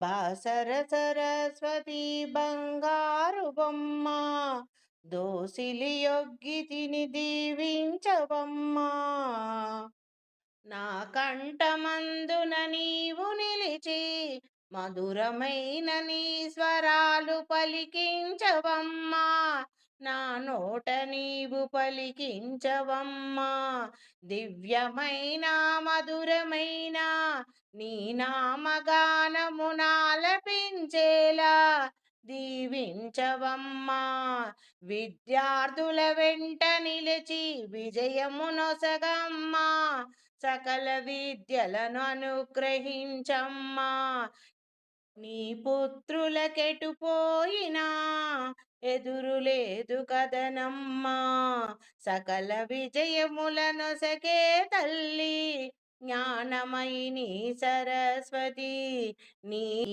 బాసర సరస్వతి బంగారు బొమ్మ దోసిలి యొగ్గితిని దీవించవమ్మా. నా కంఠమందున నీవు నిలిచి మధురమైన నీ స్వరాలు పలికించవమ్మా. నా నోట నీవు పలికించవమ్మా. దివ్యమైన మధురమైన నీ నామగానమునాలపించేలా దీవించవమ్మా. విద్యార్థుల వెంట నిలిచి విజయమునొసగమ్మా. సకల విద్యలను అనుగ్రహించమ్మా. నీ పుత్రులకెటుపోయినా ఎదురులేదు కదనమ్మా. సకల విజయములనొసగే తల్లి జ్ఞానమయి నీ సరస్వతి. నీ